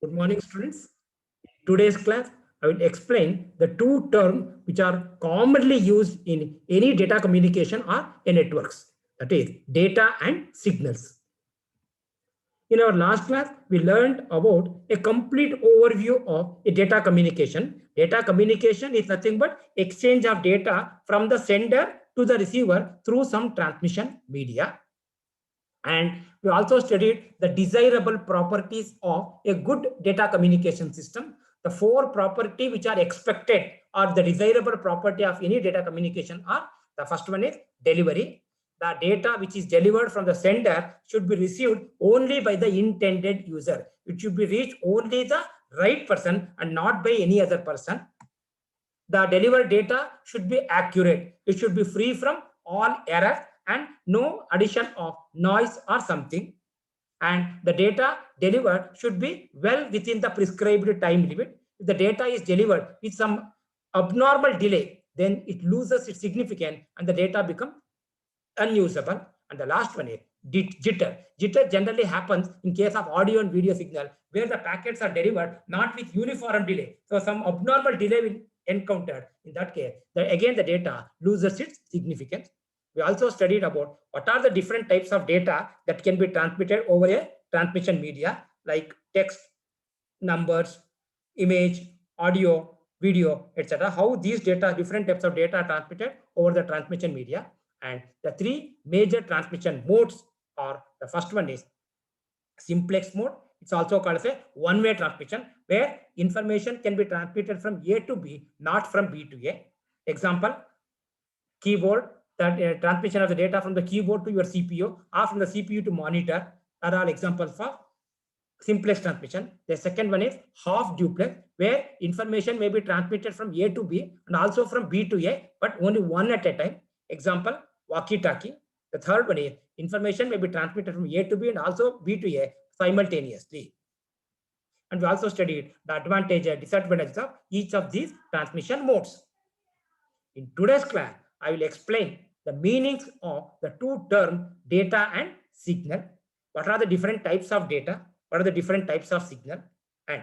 Good morning, students. Today's class, I will explain the two terms which are commonly used in any data communication or a networks. That is data and signals. In our last class, we learned about a complete overview of a data communication. Data communication is nothing but exchange of data from the sender to the receiver through some transmission media. And we also studied the desirable properties of a good data communication system. The four properties which are expected or the desirable property of any data communication are: the first one is delivery. The data which is delivered from the sender should be received only by the intended user. It should be reached only the right person and not by any other person. The delivered data should be accurate. It should be free from all errors and no addition of noise or something. And the data delivered should be well within the prescribed time limit. If the data is delivered with some abnormal delay, then it loses its significance and the data becomes unusable. And the last one is jitter. Jitter generally happens in case of audio and video signal where the packets are delivered not with uniform delay. So some abnormal delay will encountered. In that case, again the data loses its significance. We also studied about what are the different types of data that can be transmitted over a transmission media like text, numbers, image, audio, video, etc. How these data, different types of data are transmitted over the transmission media. And the three major transmission modes are: the first one is simplex mode. It's also called as a one-way transmission where information can be transmitted from A to B, not from B to A. Example, keyboard, that transmission of the data from the keyboard to your CPU or from the CPU to monitor are all examples of simplex transmission. The second one is half duplex, where information may be transmitted from A to B and also from B to A, but only one at a time. Example, walkie-talkie. The third one is information may be transmitted from A to B and also B to A simultaneously. And we also studied the advantage and disadvantages of each of these transmission modes. In today's class, I will explain the meanings of the two terms data and signal. What are the different types of data? What are the different types of signal? And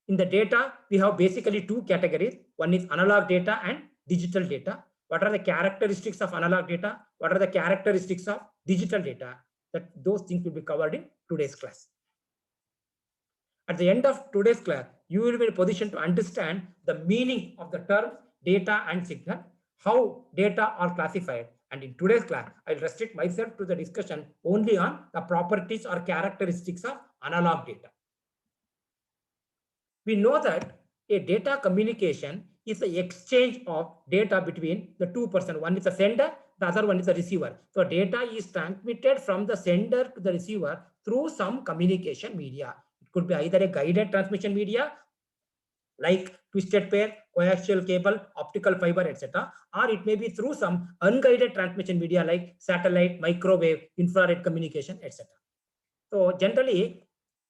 in the data, we have basically two categories. One is analog data and digital data. What are the characteristics of analog data? What are the characteristics of digital data? Those things will be covered in today's class. At the end of today's class, you will be in a position to understand the meaning of the terms data and signal, how data are classified. And in today's class, I'll restrict myself to the discussion only on the properties or characteristics of analog data. We know that a data communication is the exchange of data between the two persons. One is the sender, the other one is the receiver. So data is transmitted from the sender to the receiver through some communication media. It could be either a guided transmission media like twisted pair, coaxial cable, optical fiber, etc. Or it may be through some unguided transmission media like satellite, microwave, infrared communication, etc. So generally,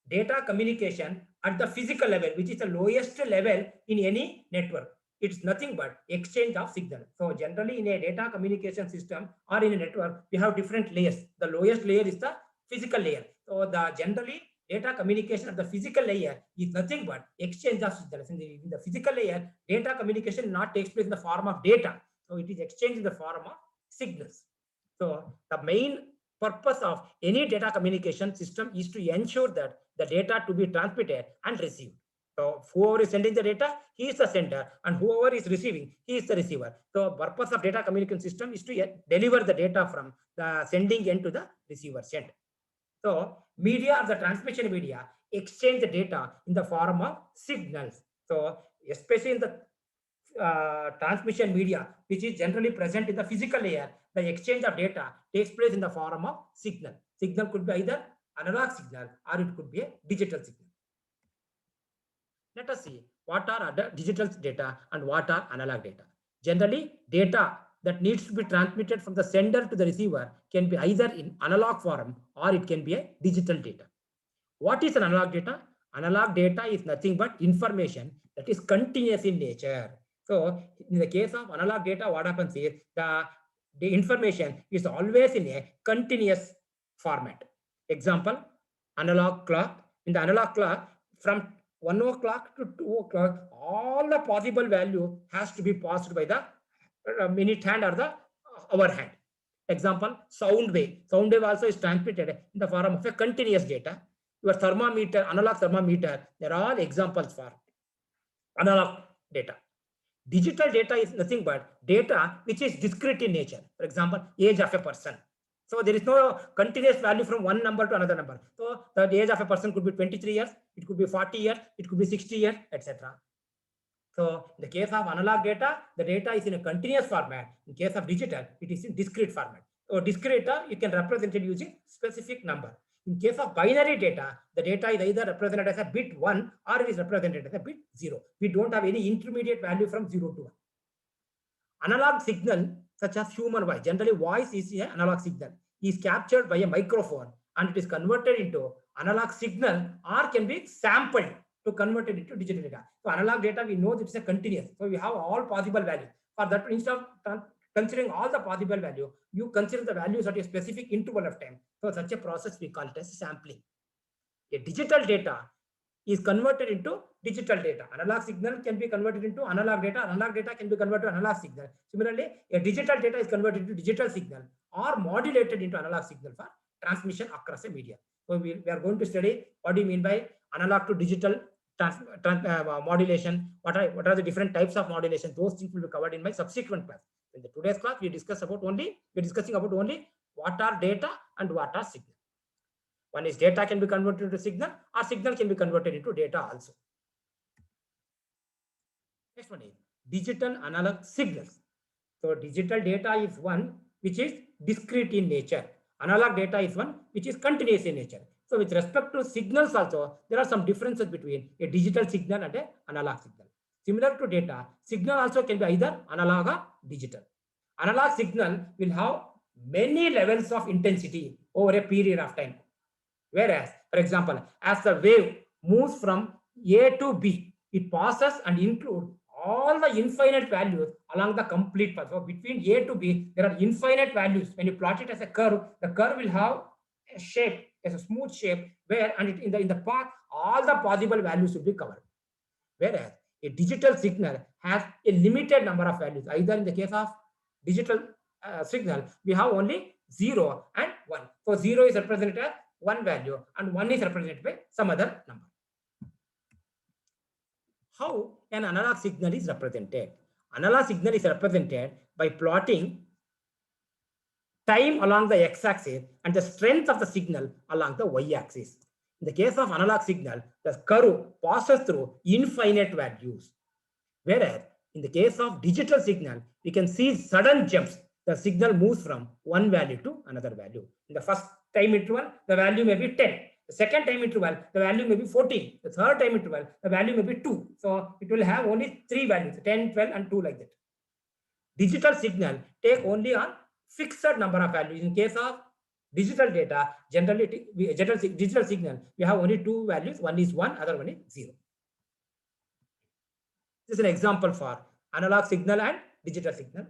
data communication at the physical level, which is the lowest level in any network, it's nothing but exchange of signal. So generally in a data communication system or in a network, we have different layers. The lowest layer is the physical layer. So the generally data communication at the physical layer is nothing but exchange of signals. In the physical layer, data communication not takes place in the form of data. So it is exchanged in the form of signals. So the main purpose of any data communication system is to ensure that the data to be transmitted and received. So whoever is sending the data, he is the sender, and whoever is receiving, he is the receiver. So purpose of data communication system is to deliver the data from the sending end to the receiver end. So media or the transmission media exchange the data in the form of signals. So especially in the transmission media, which is generally present in the physical layer, the exchange of data takes place in the form of signal. Signal could be either analog signal or it could be a digital signal. Let us see what are other digital data and what are analog data. Generally, data that needs to be transmitted from the sender to the receiver can be either in analog form or it can be a digital data. What is an analog data? Analog data is nothing but information that is continuous in nature. So in the case of analog data, what happens is the information is always in a continuous format. Example, analog clock. In the analog clock, from 1 o'clock to 2 o'clock, all the possible value has to be passed by the minute hand or the hour hand. Example, sound wave. Sound wave also is transmitted in the form of a continuous data. Your thermometer, analog thermometer, they're all examples for analog data. Digital data is nothing but data which is discrete in nature. For example, age of a person. So there is no continuous value from one number to another number. So the age of a person could be 23 years, it could be 40 years, it could be 60 years, etc. So in the case of analog data, the data is in a continuous format. In case of digital, it is in discrete format. So discrete data, you can represent it using specific number. In case of binary data, the data is either represented as a bit 1 or it is represented as a bit 0. We don't have any intermediate value from 0 to 1. Analog signal, such as human voice, generally voice is an analog signal, is captured by a microphone and it is converted into analog signal or can be sampled to convert it into digital data. So analog data, we know that it's a continuous. So we have all possible values. For that, instead of considering all the possible value, you consider the values at a specific interval of time. So such a process we call it as sampling. A digital data is converted into digital data. Analog signal can be converted into analog data. Analog data can be converted to analog signal. Similarly, a digital data is converted into digital signal or modulated into analog signal for transmission across a media. So we are going to study what do you mean by analog to digital modulation. What are the different types of modulation? Those things will be covered in my subsequent class. In the today's class, we're discussing about only what are data and what are signal. One is data can be converted into signal or signal can be converted into data also. Next one is digital analog signals. So digital data is one which is discrete in nature. Analog data is one which is continuous in nature. So with respect to signals also, there are some differences between a digital signal and an analog signal. Similar to data, signal also can be either analog or digital. Analog signal will have many levels of intensity over a period of time. Whereas, for example, as the wave moves from A to B, it passes and includes all the infinite values along the complete path. So between A to B, there are infinite values. When you plot it as a curve, the curve will have a shape, as a smooth shape, where and in the path, all the possible values will be covered. Whereas a digital signal has a limited number of values. Either in the case of digital signal, we have only 0 and 1. So 0 is represented as one value and 1 is represented by some other number. How an analog signal is represented? Analog signal is represented by plotting time along the x-axis and the strength of the signal along the y-axis. In the case of analog signal, the curve passes through infinite values. Whereas in the case of digital signal, we can see sudden jumps. The signal moves from one value to another value. In the first time interval, the value may be 10. The second time interval, the value may be 14. The third time interval, the value may be 2. So it will have only 3 values, 10, 12, and 2 like that. Digital signal take only on fixed number of values. In case of digital data, generally digital signal, we have only 2 values. One is 1, other one is 0. This is an example for analog signal and digital signal.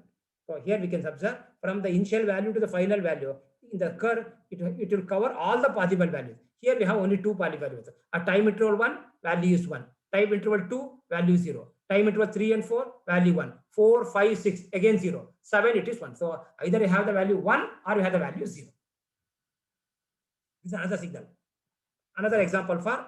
So here we can observe from the initial value to the final value. In the curve, it will cover all the possible values. Here we have only 2 possible values. At time interval 1, value is 1. Time interval 2, value 0. Time interval 3 and 4, value 1. 4, 5, 6, again 0. 7, it is 1. So either you have the value 1 or you have the value 0. This is another signal. Another example for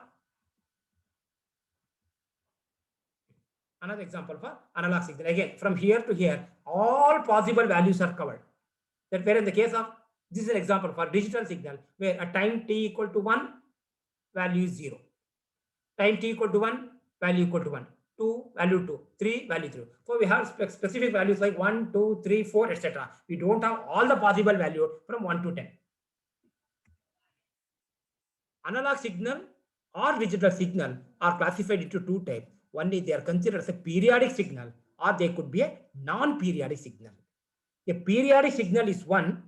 analog signal. Again, from here to here, all possible values are covered. That where in the case of, this is an example for digital signal, where at time t equal to 1, value is 0. Time t equal to 1, value equal to 1. 2, value 2. 3, value 3. So we have specific values like 1, 2, 3, 4, etc. We don't have all the possible value from 1 to 10. Analog signal or digital signal are classified into 2 types. One is they are considered as a periodic signal or they could be a non-periodic signal. A periodic signal is one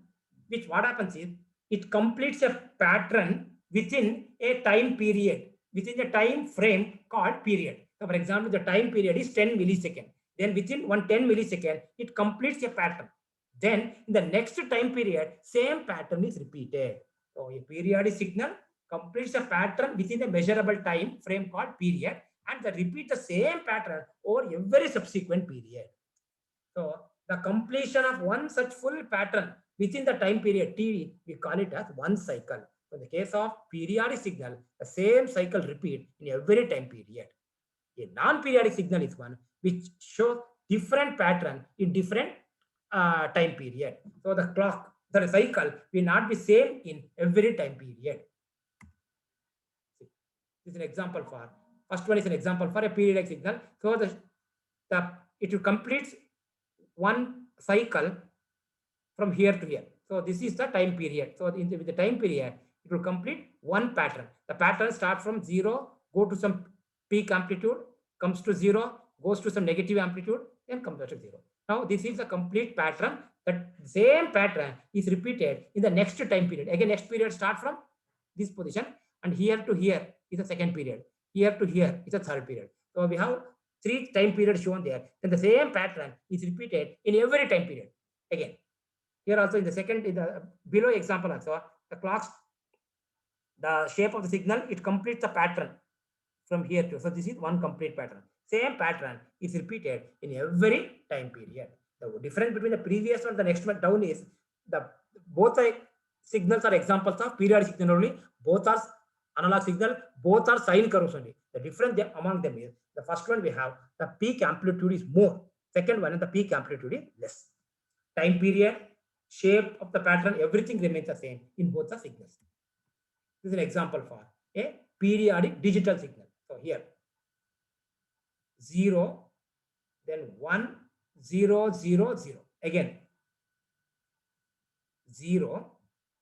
which what happens is it completes a pattern within a time period, within a time frame called period. So for example, the time period is 10 milliseconds. Then within 10 milliseconds, it completes a pattern. Then in the next time period, same pattern is repeated. So a periodic signal completes a pattern within a measurable time frame called period, and they repeat the same pattern over every subsequent period. So the completion of one such full pattern within the time period T, we call it as one cycle. So in the case of periodic signal, the same cycle repeat in every time period. A non-periodic signal is one which shows different pattern in different time period. So the clock, the cycle will not be same in every time period. See, this is an example for, first one is an example for a periodic signal. So it will complete one cycle from here to here. So this is the time period. So with the time period, it will complete one pattern. The pattern starts from 0, go to some peak amplitude, comes to 0, goes to some negative amplitude, then comes back to 0. Now this is a complete pattern. That same pattern is repeated in the next time period. Again, next period start from this position, and here to here is the second period. Here to here is the third period. So we have 3 time periods shown there. Then the same pattern is repeated in every time period. Again, here also in the second, in the below example also, the clocks, the shape of the signal, it completes the pattern from here to. So this is one complete pattern. Same pattern is repeated in every time period. The difference between the previous one and the next one down is the both signals are examples of periodic signal only. Both are analog signal. Both are sine curves only. The difference among them is the first one we have the peak amplitude is more. Second one, the peak amplitude is less. Time period, shape of the pattern, everything remains the same in both the signals. This is an example for a periodic digital signal. So here 0, then 1, 0, 0, 0. Again 0,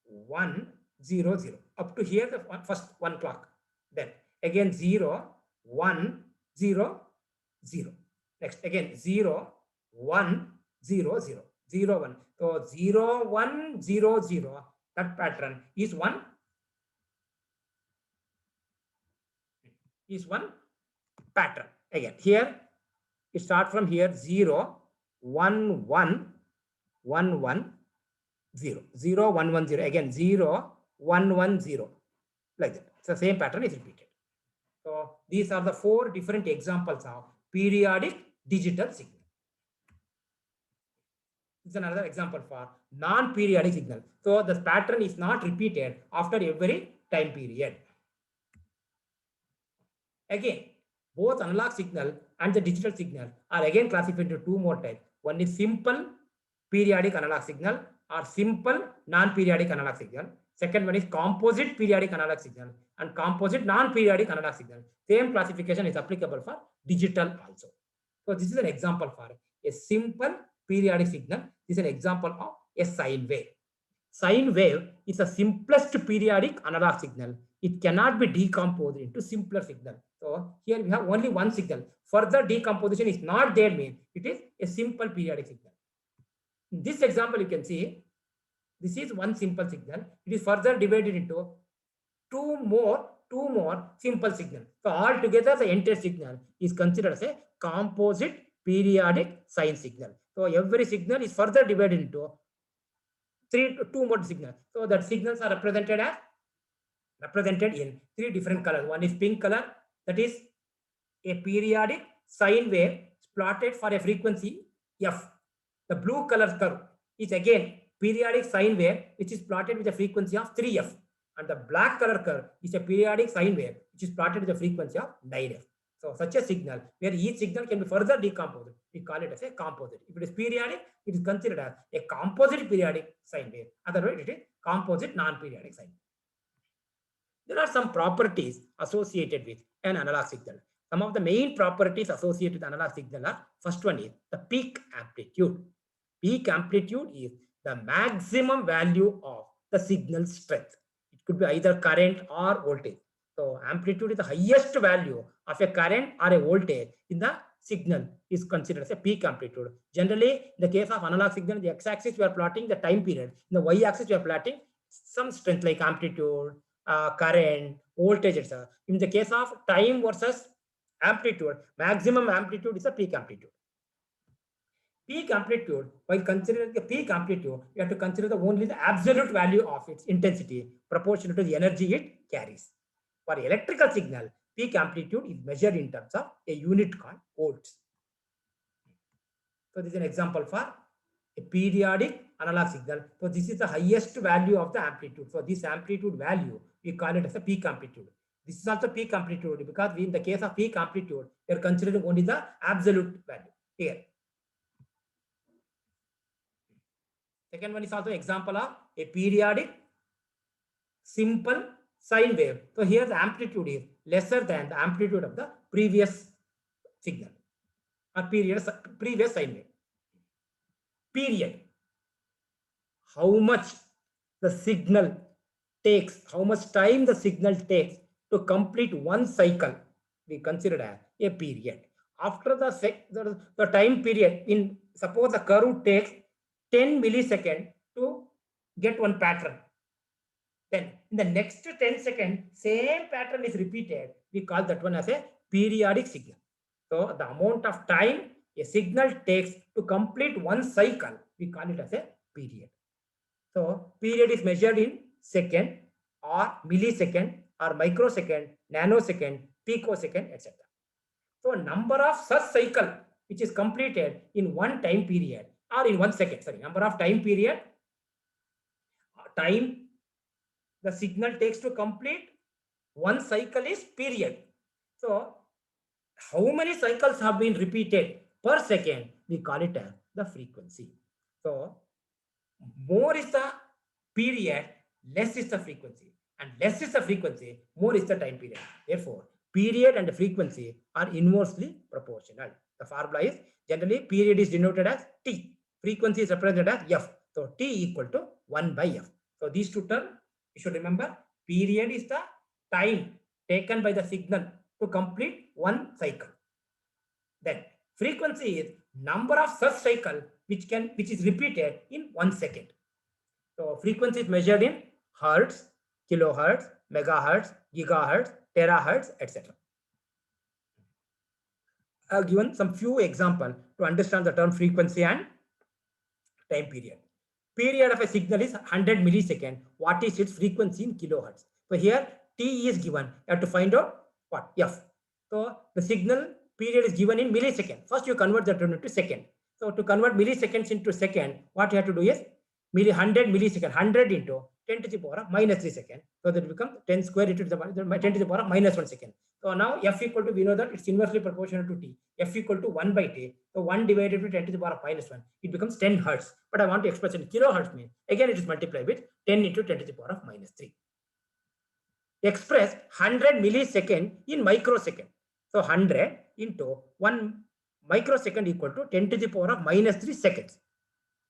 1, 0, 0. Up to here, the first one clock. Then again 0, 1, 0, 0. Next again 0, 1, 0, 0. 0, 1. So 0, 1, 0, 0. That pattern is one pattern. Again, here it starts from here 0, 1, 1, 1, 1, 0, 0, 1, 1, 0. Again 0, 1, 1, 0. Like that. So same pattern is repeated. So these are the 4 different examples of periodic digital signal. This is another example for non-periodic signal. So the pattern is not repeated after every time period. Again, both analog signal and the digital signal are again classified into 2 more types. One is simple periodic analog signal or simple non-periodic analog signal. Second one is composite periodic analog signal and composite non-periodic analog signal. Same classification is applicable for digital also. So this is an example for a simple periodic signal. This is an example of a sine wave. Sine wave is the simplest periodic analog signal. It cannot be decomposed into simpler signal. So here we have only one signal. Further decomposition is not there, mean it is a simple periodic signal. In this example, you can see this is one simple signal. It is further divided into two more simple signals. So altogether, the entire signal is considered as a composite periodic sine signal. So every signal is further divided into two more signals. So that signals are represented in 3 different colors. One is pink color, that is a periodic sine wave plotted for a frequency f. The blue color curve is again periodic sine wave which is plotted with a frequency of 3f, and the black color curve is a periodic sine wave which is plotted with a frequency of 9f. So such a signal where each signal can be further decomposed, we call it as a composite. If it is periodic, it is considered as a composite periodic sine wave. Otherwise, it is composite non-periodic sine wave. There are some properties associated with an analog signal. Some of the main properties associated with analog signal are, first one is the peak amplitude. Peak amplitude is the maximum value of the signal strength. It could be either current or voltage. So amplitude is the highest value of a current or a voltage in the signal is considered as a peak amplitude. Generally, in the case of analog signal, the x-axis we are plotting the time period. In the y-axis we are plotting some strength like amplitude, current, voltage, etc. In the case of time versus amplitude, maximum amplitude is a peak amplitude. Peak amplitude, while considering the peak amplitude, you have to consider only the absolute value of its intensity proportional to the energy it carries. For electrical signal, peak amplitude is measured in terms of a unit called volts. So this is an example for a periodic analog signal. So this is the highest value of the amplitude. So this amplitude value, we call it as a peak amplitude. This is also peak amplitude because in the case of peak amplitude, we are considering only the absolute value here. Second one is also example of a periodic simple sine wave. So here the amplitude is lesser than the amplitude of the previous signal or previous sine wave. Period. How much the signal takes, how much time the signal takes to complete one cycle, we consider as a period. After the time period, in suppose the curve takes 10 milliseconds to get one pattern. Then in the next 10 seconds, same pattern is repeated. We call that one as a periodic signal. So the amount of time a signal takes to complete one cycle, we call it as a period. So period is measured in second or millisecond or microsecond, nanosecond, picosecond, etc. So number of such cycle which is completed in one time period or in 1 second, sorry, number of time period, time the signal takes to complete one cycle is period. So how many cycles have been repeated per second, we call it as the frequency. So more is the period, less is the frequency, and less is the frequency, more is the time period. Therefore, period and frequency are inversely proportional. The formula is generally period is denoted as T, frequency is represented as F. So T equal to 1 by F. So these two terms you should remember. Period is the time taken by the signal to complete one cycle. Then frequency is number of such cycle which is repeated in 1 second. So frequency is measured in hertz, kilohertz, megahertz, gigahertz, terahertz, etc. I have given some few examples to understand the term frequency and time period. Period of a signal is 100 millisecond. What is its frequency in kilohertz? So here T is given. You have to find out what? F. So the signal period is given in millisecond. First you convert that into second. So to convert milliseconds into second, what you have to do is 100 millisecond, 100 into 10 to the power of minus 3 second. So that becomes 10 square into the 10 to the power of minus 1 second. So now F equal to, we know that it's inversely proportional to T. F equal to 1 by T. So 1 divided by 10 to the power of minus 1. It becomes 10 hertz. But I want to express in kilohertz means, again it is multiplied with 10 into 10 to the power of minus 3. Express 100 millisecond in microsecond. So 100 into 1 microsecond equal to 10 to the power of minus 3 seconds.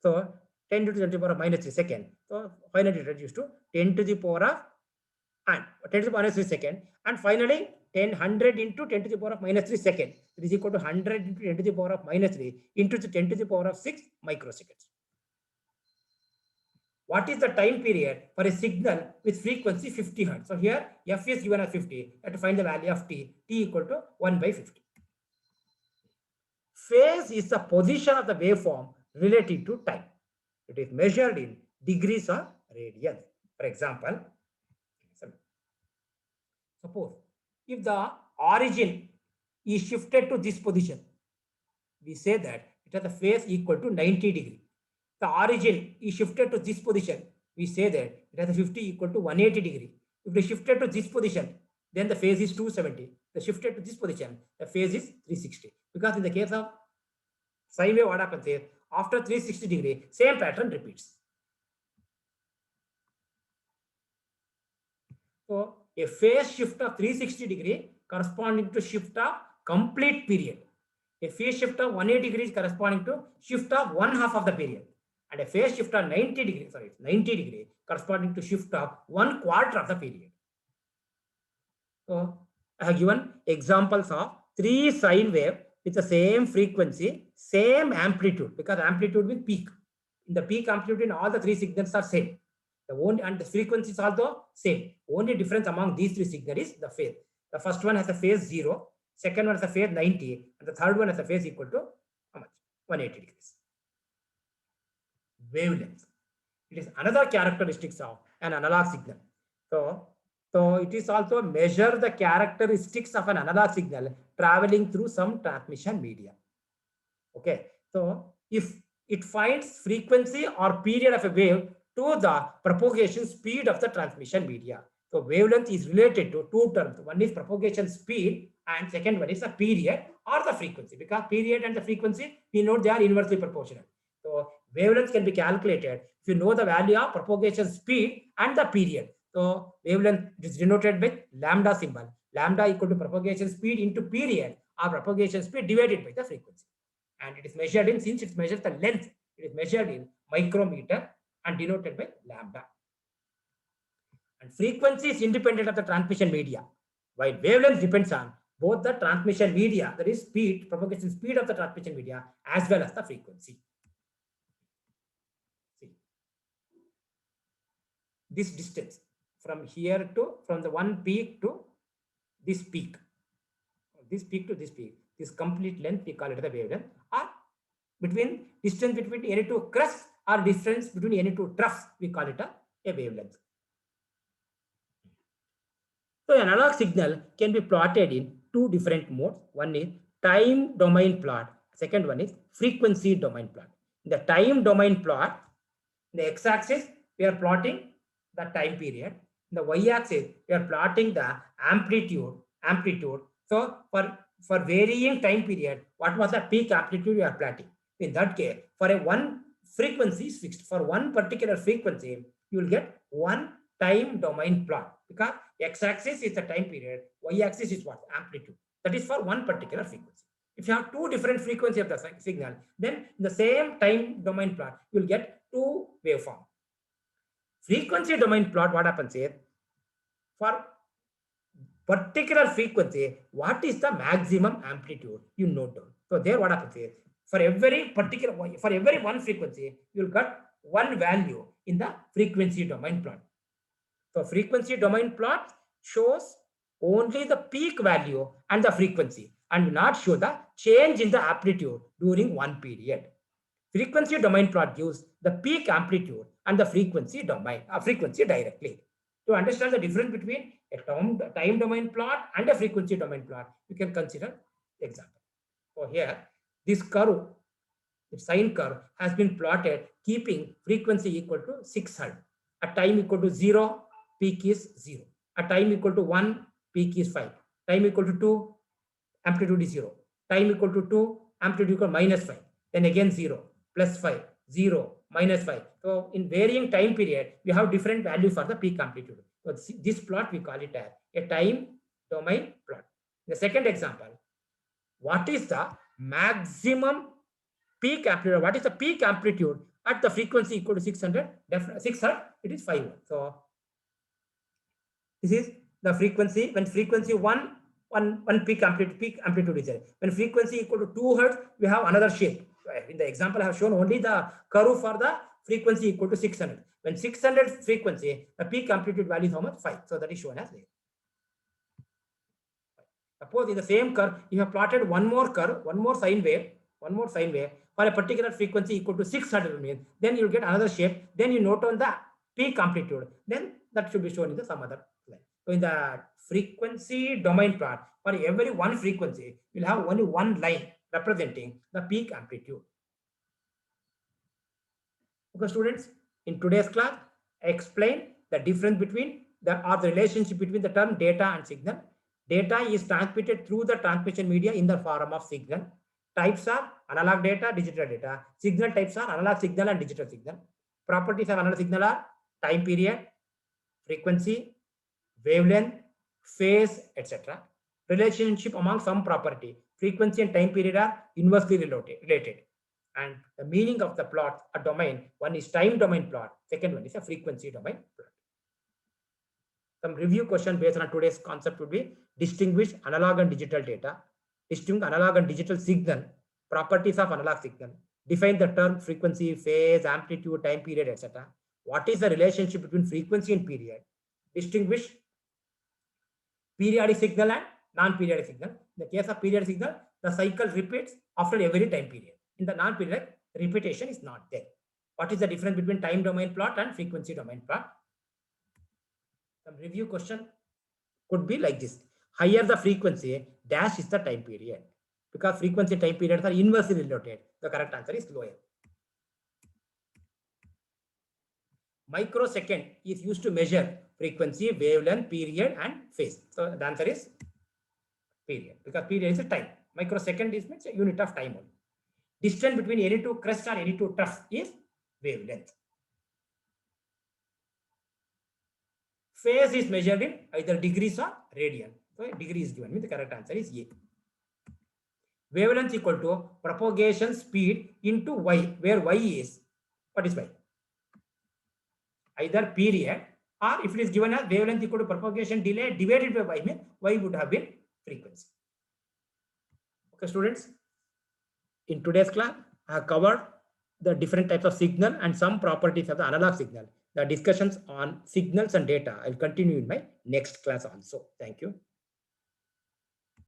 So 10 to the 10 to the power of minus 3 second. So finally it reduced to 10 to the power of 10 to the power minus 3 second. And finally 100 into 10 to the power of minus 3 second. It is equal to 100 into 10 to the power of minus 3 into the 10 to the power of 6 microseconds. What is the time period for a signal with frequency 50 hertz? So here F is given as 50. You have to find the value of T. T equal to 1 by 50. Phase is the position of the waveform relative to time. It is measured in degrees or radians. For example, suppose if the origin is shifted to this position, we say that it has a phase equal to 90 degree. The origin is shifted to this position, we say that it has a 50 equal to 180 degree. If they shifted to this position, then the phase is 270. The shifted to this position, the phase is 360. Because in the case of sine wave, what happens is after 360 degree, same pattern repeats. So a phase shift of 360 degree corresponding to shift of complete period. A phase shift of 180 degrees corresponding to shift of 1/2 of the period. And a phase shift of 90 degree corresponding to shift of 1/4 of the period. So I have given examples of 3 sine wave with the same frequency, same amplitude, because amplitude will peak. In the peak amplitude in all the 3 signals are same. And the frequency is also same. Only difference among these 3 signals is the phase. The first one has a phase 0, second one has a phase 90, and the third one has a phase equal to how much? 180 degrees. wavelength. It is another characteristics of an analog signal. So, so it is also measure the characteristics of an analog signal traveling through some transmission media. Okay. So if it finds frequency or period of a wave to the propagation speed of the transmission media. So wavelength is related to two terms. One is propagation speed and second one is the period or the frequency, because period and the frequency, we know they are inversely proportional. So wavelength can be calculated if you know the value of propagation speed and the period. So wavelength is denoted with lambda symbol. Lambda equal to propagation speed into period or propagation speed divided by the frequency. And it is measured in, since it measures the length, it is measured in micrometer and denoted by lambda. And frequency is independent of the transmission media, while wavelength depends on both the transmission media, that is speed, propagation speed of the transmission media, as well as the frequency. See, this distance from here to, from the one peak to this peak, this complete length, we call it the wavelength, or between distance between any two crests or distance between any two troughs, we call it a wavelength. So analog signal can be plotted in two different modes. One is time domain plot. Second one is frequency domain plot. In the time domain plot, in the x-axis, we are plotting the time period. In the y-axis, we are plotting the amplitude. So for varying time period, what was the peak amplitude we are plotting? In that case, for a one frequency is fixed. For one particular frequency, you will get one time domain plot, because x-axis is the time period, y-axis is what? Amplitude. That is for one particular frequency. If you have two different frequencies of the signal, then in the same time domain plot, you will get two waveforms. Frequency domain plot, what happens here? For particular frequency, what is the maximum amplitude? You note down. So there, what happens here? For every one frequency, you will get one value in the frequency domain plot. So frequency domain plot shows only the peak value and the frequency, and will not show the change in the amplitude during one period. Frequency domain plot gives the peak amplitude and the frequency directly. To understand the difference between a time domain plot and a frequency domain plot, you can consider example. So here, this curve, the sine curve, has been plotted keeping frequency equal to 6 Hz. At time equal to 0, peak is 0. At time equal to 1, peak is 5. Time equal to 2, amplitude is 0. Time equal to 2, amplitude equal to -5. Then again 0, +5, 0, -5. So in varying time period, we have different value for the peak amplitude. So this plot, we call it a time domain plot. The second example, what is the maximum peak amplitude? What is the peak amplitude at the frequency equal to 600? 6 Hz, it is 5. So this is the frequency. When frequency one peak amplitude is there. When frequency equal to 2 Hz, we have another shape. In the example, I have shown only the curve for the frequency equal to 600. When 600 frequency, the peak amplitude value is how much? 5. So that is shown as there. Suppose in the same curve, you have plotted one more curve, one more sine wave for a particular frequency equal to 600 means, then you will get another shape. Then you note on the peak amplitude. Then that should be shown in some other line. So in the frequency domain plot, for every one frequency, you will have only one line representing the peak amplitude. Okay, students, in today's class, I explained the difference between the relationship between the term data and signal. Data is transmitted through the transmission media in the form of signal. Types are analog data, digital data. Signal types are analog signal and digital signal. Properties of analog signal are time period, frequency, wavelength, phase, etc. Relationship among some property, frequency and time period are inversely related. And the meaning of the plot, a domain, one is time domain plot, second one is a frequency domain plot. Some review question based on today's concept would be distinguish analog and digital data, distinguish analog and digital signal, properties of analog signal, define the term frequency, phase, amplitude, time period, etc. What is the relationship between frequency and period? Distinguish periodic signal and non-periodic signal. In the case of periodic signal, the cycle repeats after every time period. In the non-periodic, repetition is not there. What is the difference between time domain plot and frequency domain plot? Some review question could be like this. Higher the frequency, dash is the time period. Because frequency time periods are inversely related. The correct answer is lower. Microsecond is used to measure frequency, wavelength, period, and phase. So the answer is period, because period is a time. Microsecond is means a unit of time only. Distance between any two crests or any two troughs is wavelength. Phase is measured in either degrees or radian. So degree is given. The correct answer is A. Wavelength equal to propagation speed into y, where y is, what is y? Either period, or if it is given as wavelength equal to propagation delay divided by y, means y would have been frequency. Okay, students. In today's class, I have covered the different types of signal and some properties of the analog signal. The discussions on signals and data I will continue in my next class also. Thank you.